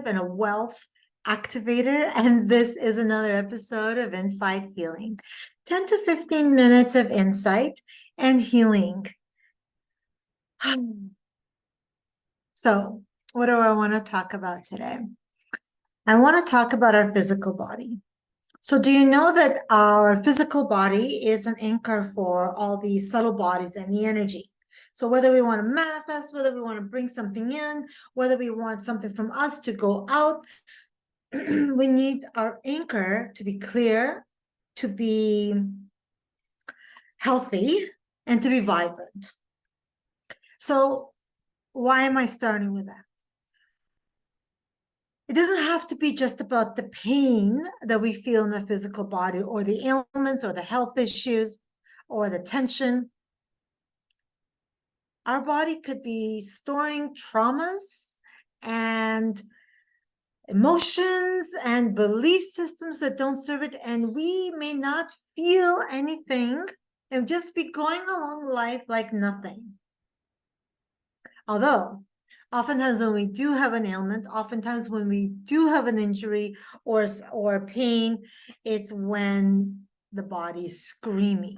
and a wealth activator, and this is another episode of Insight Healing. 10 to 15 minutes of insight and healing. So, what do I want to talk about today? I want to talk about our physical body. So, do you know that our physical body is an anchor for all these subtle bodies and the energy? So whether we want to manifest, whether we want to bring something in, whether we want something from us to go out, we need our anchor to be clear, to be healthy, and to be vibrant. So why am I starting with that? It doesn't have to be just about the pain that we feel in the physical body or the ailments or the health issues or the tension. Our body could be storing traumas and emotions and belief systems that don't serve it, and we may not feel anything and just be going along life like nothing. Although, oftentimes when we do have an ailment, oftentimes when we do have an injury or pain, it's when the body is screaming.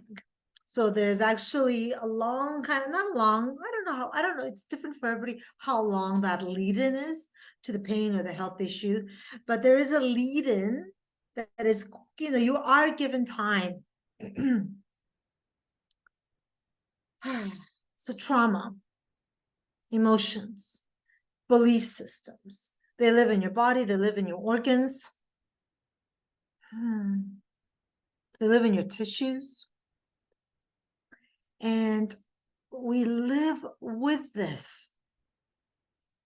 So there's actually a long not long, I don't know, it's different for everybody how long that lead-in is to the pain or the health issue, but there is a lead-in that is, you are given time. So trauma, emotions, belief systems, they live in your body, they live in your organs, they live in your tissues. And we live with this,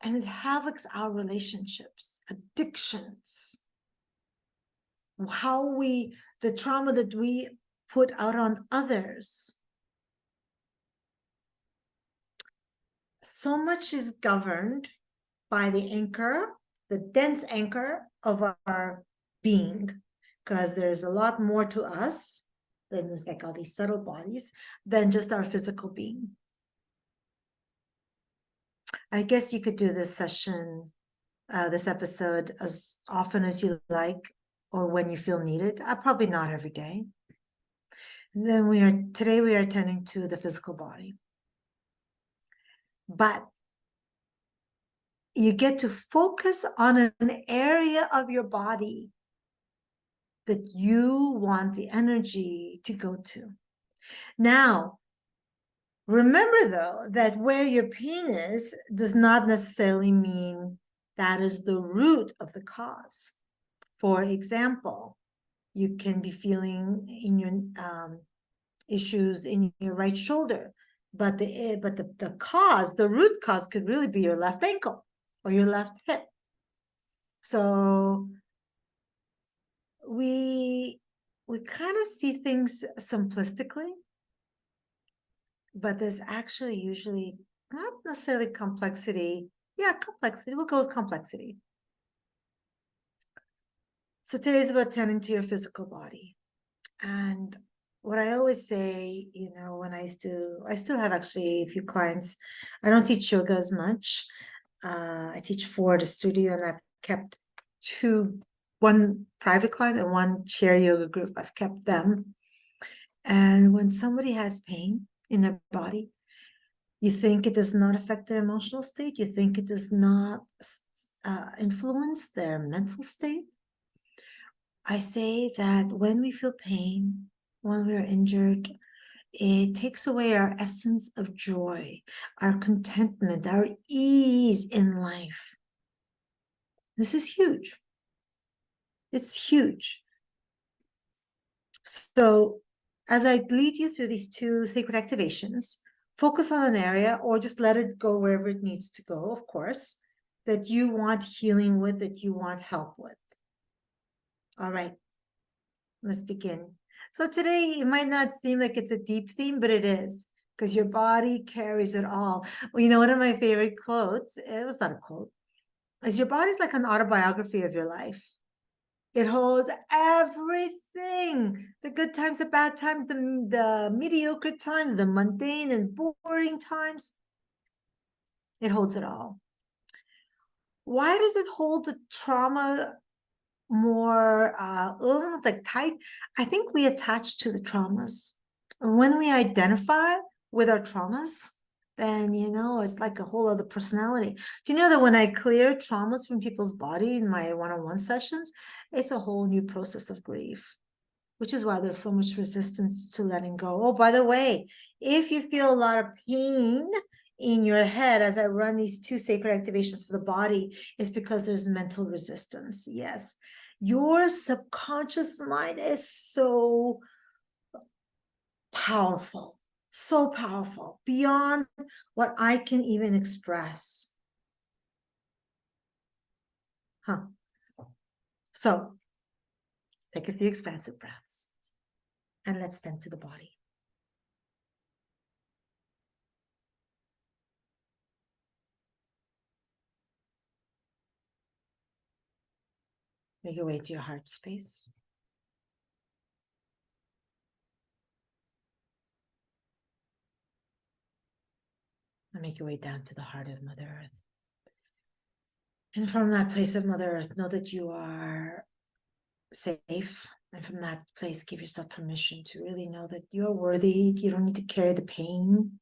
and it havocs our relationships, addictions, the trauma that we put out on others. So much is governed by the anchor, the dense anchor of our being, because there's a lot more to us than it's like all these subtle bodies than just our physical being. I guess you could do this session, this episode, as often as you like, or when you feel needed. Probably not every day. And then today we are attending to the physical body. But you get to focus on an area of your body that you want the energy to go to. Now, remember though, that where your pain is does not necessarily mean that is the root of the cause. For example, you can be feeling in your issues in your right shoulder, but the cause, the root cause, could really be your left ankle or your left hip. So we kind of see things simplistically, but there's actually usually not necessarily complexity. Yeah, complexity. We'll go with complexity. So today's about tending to your physical body. And what I always say, when I still have actually a few clients. I don't teach yoga as much. I teach 4 at a studio, and I've kept 2, one private client and one chair yoga group. I've kept them. And when somebody has pain in their body, you think it does not affect their emotional state. You think it does not influence their mental state. I say that when we feel pain, when we're injured, it takes away our essence of joy, our contentment, our ease in life. This is huge. It's huge. So as I lead you through these 2 sacred activations, focus on an area or just let it go wherever it needs to go, of course, that you want healing with, that you want help with. All right, let's begin. So today, it might not seem like it's a deep theme, but it is, because your body carries it all. Well, one of my favorite quotes, it was not a quote, is your body's like an autobiography of your life. It holds everything, the good times, the bad times, the mediocre times, the mundane and boring times. It holds it all. why does it hold the trauma more like tight? I think we attach to the traumas. When we identify with our traumas, then it's like a whole other personality. Do you know that when I clear traumas from people's body in my one-on-one sessions, it's a whole new process of grief, which is why there's so much resistance to letting go. Oh, by the way, if you feel a lot of pain in your head as I run these 2 sacred activations for the body, it's because there's mental resistance. Yes, your subconscious mind is so powerful, beyond what I can even express. So take a few expansive breaths and let's tend to the body. Make your way to your heart space. And make your way down to the heart of Mother Earth. And from that place of Mother Earth, know that you are safe. And from that place, give yourself permission to really know that you're worthy. You don't need to carry the pain.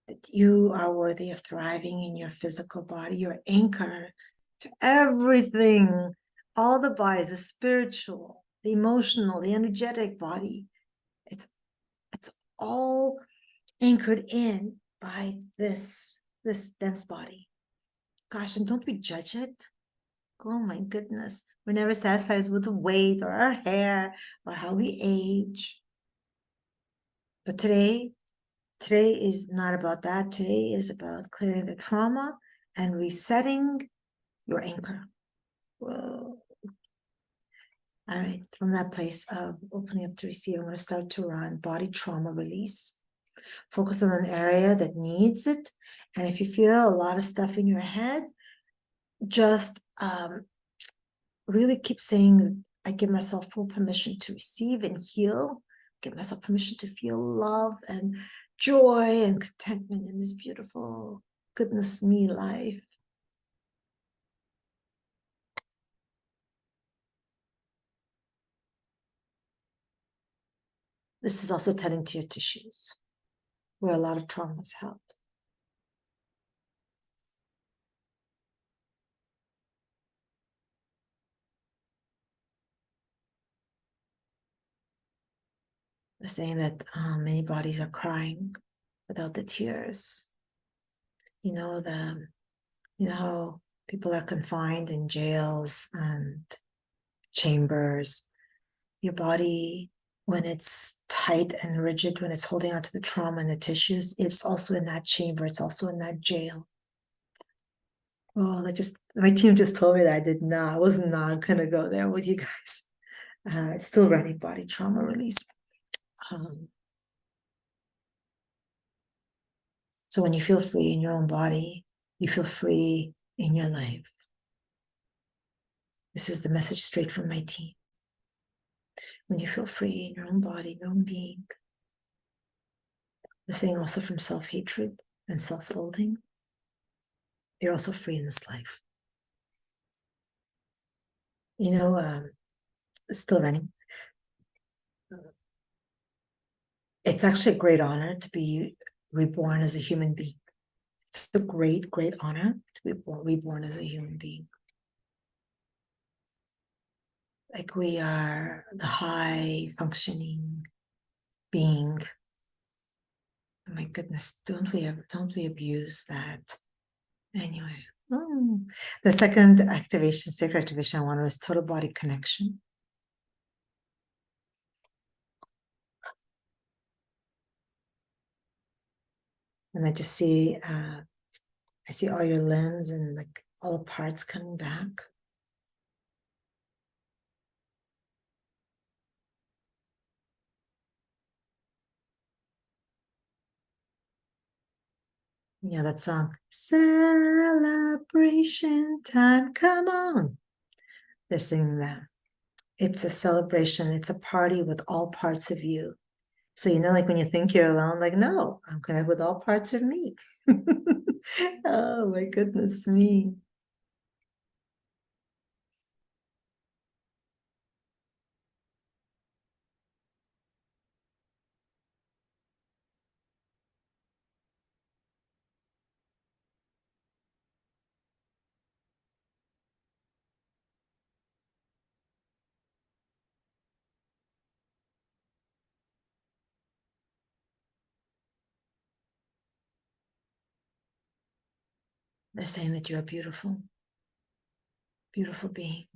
That you are worthy of thriving in your physical body. Your anchor to everything, all the bodies, the spiritual, the emotional, the energetic body. It's all anchored in by this dense body. Gosh, and don't we judge it? Oh my goodness. We're never satisfied with the weight or our hair or how we age. But today is not about that. Today is about clearing the trauma and resetting your anchor. Whoa. All right, from that place of opening up to receive, I'm going to start to run body trauma release. Focus on an area that needs it. And if you feel a lot of stuff in your head, just really keep saying, I give myself full permission to receive and heal. Give myself permission to feel love and joy and contentment in this beautiful goodness me life. This is also tending to your tissues, where a lot of trauma is held. They're saying that many bodies are crying without the tears. You know how people are confined in jails and chambers. Your body, when it's tight and rigid, when it's holding on to the trauma and the tissues, it's also in that chamber. It's also in that jail. Oh, my team just told me that I was not going to go there with you guys. It's still running body trauma release. So when you feel free in your own body, you feel free in your life. This is the message straight from my team. When you feel free in your own body, your own being, they're saying also from self-hatred and self-loathing, you're also free in this life. It's still running. It's actually a great honor to be reborn as a human being. It's a great, great honor to be reborn as a human being. Like we are the high functioning being. Oh my goodness, don't we abuse that? Anyway, the second activation, sacred activation I wanted was total body connection. And I just see, I see all your limbs and like all the parts coming back. You know that song, celebration time, come on. They're singing that. It's a celebration. It's a party with all parts of you. So, like when you think you're alone, like, no, I'm connected with all parts of me. Oh my goodness me. They're saying that you're a beautiful, beautiful being.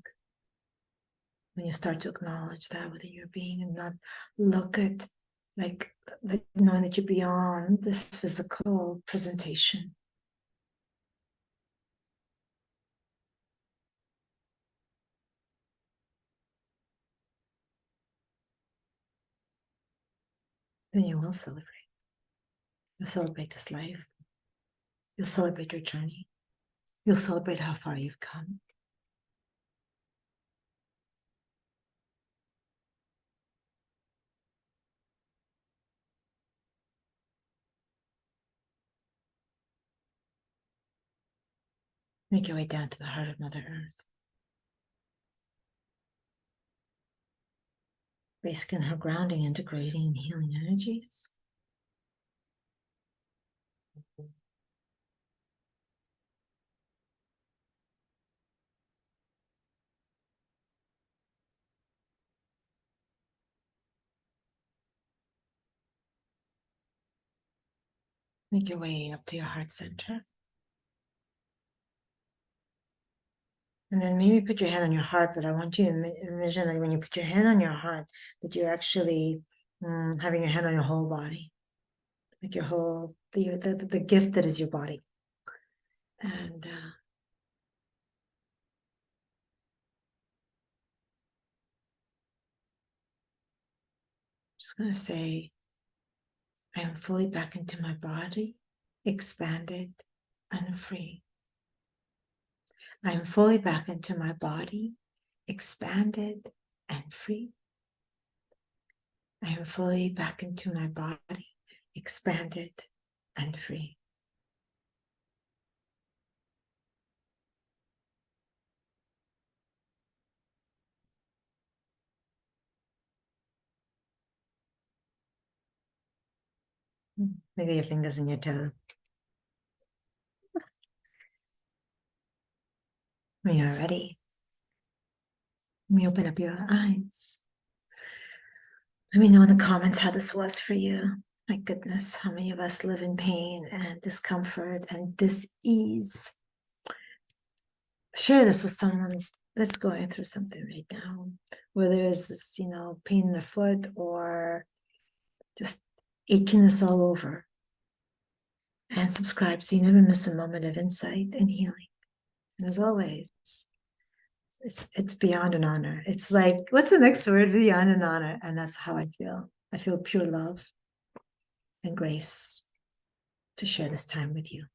When you start to acknowledge that within your being and not look at like knowing that you're beyond this physical presentation. Then you will celebrate. You'll celebrate this life. You'll celebrate your journey. You'll celebrate how far you've come. Make your way down to the heart of Mother Earth. Basically in her grounding, integrating, and healing energies. Make your way up to your heart center. And then maybe put your hand on your heart, but I want you to envision that when you put your hand on your heart, that you're actually having your hand on your whole body, like your whole, the gift that is your body. And just going to say, I am fully back into my body, expanded and free. I am fully back into my body, expanded and free. I am fully back into my body, expanded and free. Look at your fingers and your toes. When you're ready, let me open up your eyes. Let me know in the comments how this was for you. My goodness, how many of us live in pain and discomfort and dis-ease? Share this with someone that's going through something right now, whether it's this, pain in the foot or just achiness all over. And subscribe so you never miss a moment of insight and healing. And as always, it's beyond an honor. It's like, what's the next word? Beyond an honor. And that's how I feel. I feel pure love and grace to share this time with you.